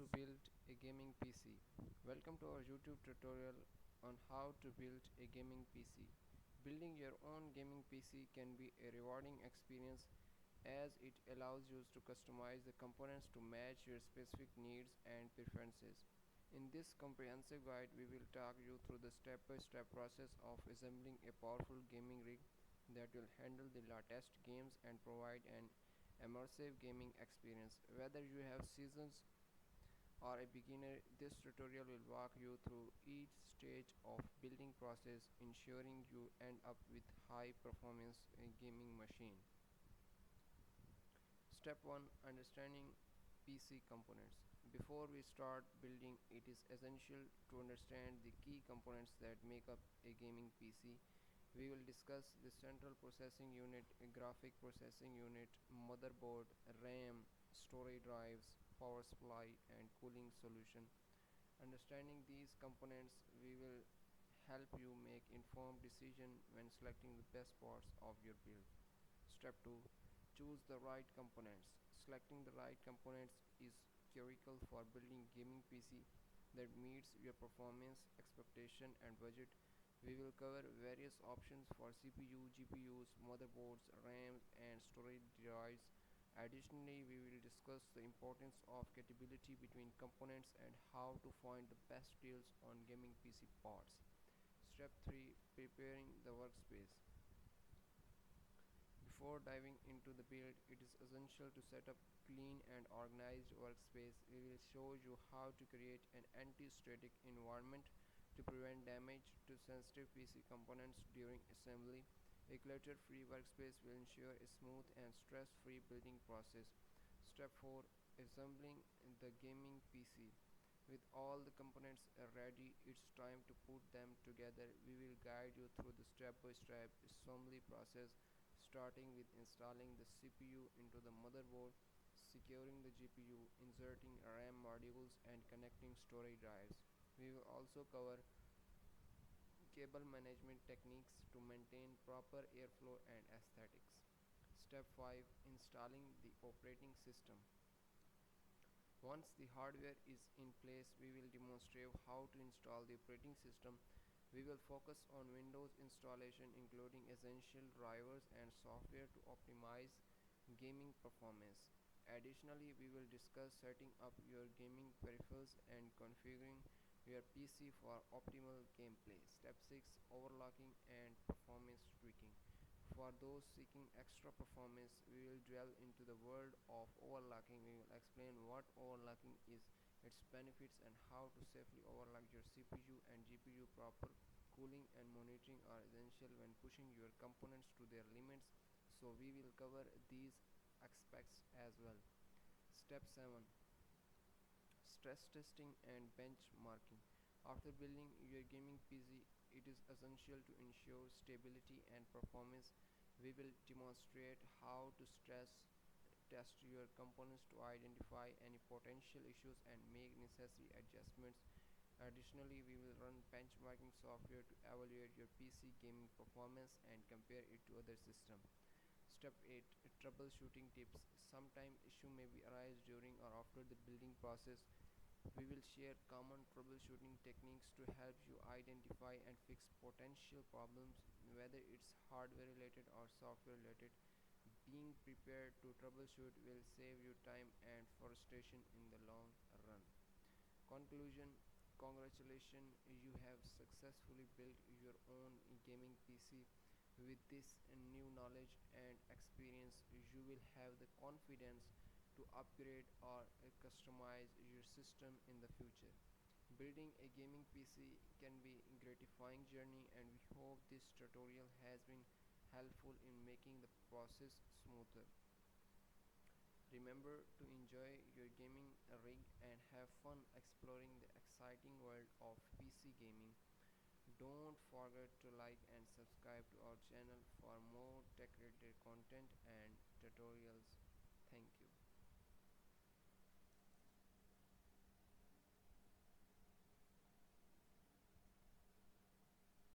to build a gaming PC. Welcome to our YouTube tutorial on how to build a gaming PC. Building your own gaming PC can be a rewarding experience as it allows you to customize the components to match your specific needs and preferences. In this comprehensive guide, we will talk you through the step-by-step process of assembling a powerful gaming rig that will handle the latest games and provide an immersive gaming experience. Whether you have seasons or a beginner, this tutorial will walk you through each stage of building process, ensuring you end up with high performance gaming machine. Step 1: Understanding PC components. Before we start building, it is essential to understand the key components that make up a gaming PC. We will discuss the central processing unit, a graphic processing unit, motherboard, RAM, storage drives, power supply, and cooling solution. Understanding these components we will help you make informed decision when selecting the best parts of your build. Step 2: Choose the right components. Selecting the right components is critical for building gaming PC that meets your performance expectation and budget. We will cover various options for CPU, GPUs, motherboards, RAMs, and storage drives. Additionally, we will discuss the importance of compatibility between components and how to find the best deals on gaming PC parts. Step 3: Preparing the workspace. Before diving into the build, it is essential to set up clean and organized workspace. We will show you how to create an anti-static environment to prevent damage to sensitive PC components during assembly. A clutter-free workspace will ensure a smooth and stress-free building process. Step 4: Assembling the gaming PC. With all the components ready, it's time to put them together. We will guide you through the step-by-step assembly process, starting with installing the CPU into the motherboard, securing the GPU, inserting RAM modules, and connecting storage drives. We will also cover cable management techniques to maintain proper airflow and aesthetics. Step 5: Installing the operating system. Once the hardware is in place, we will demonstrate how to install the operating system. We will focus on Windows installation, including essential drivers and software to optimize gaming performance. Additionally, we will discuss setting up your gaming peripherals and configuring your PC for optimal gameplay. Step 6: Overclocking and performance tweaking. For those seeking extra performance, we will delve into the world of overclocking. We will explain what overclocking is, its benefits, and how to safely overclock your CPU and GPU. Proper cooling and monitoring are essential when pushing your components to their limits, so we will cover these aspects as well. Step 7: Stress testing and benchmarking. After building your gaming PC, it is essential to ensure stability and performance. We will demonstrate how to stress test your components to identify any potential issues and make necessary adjustments. Additionally, we will run benchmarking software to evaluate your PC gaming performance and compare it to other systems. Step 8: Troubleshooting tips. Sometimes issue may be arise during or after the building process. We will share common troubleshooting techniques to help you identify and fix potential problems, whether it's hardware related or software related. Being prepared to troubleshoot will save you time and frustration in the long run. Conclusion: Congratulations, you have successfully built your own gaming PC. With this new knowledge and experience, you will have the confidence to upgrade or customize your system in the future. Building a gaming PC can be a gratifying journey, and we hope this tutorial has been helpful in making the process smoother. Remember to enjoy your gaming rig and have fun exploring the exciting world of PC gaming. Don't forget to like and subscribe to our channel for more tech related content and tutorials. Thank you.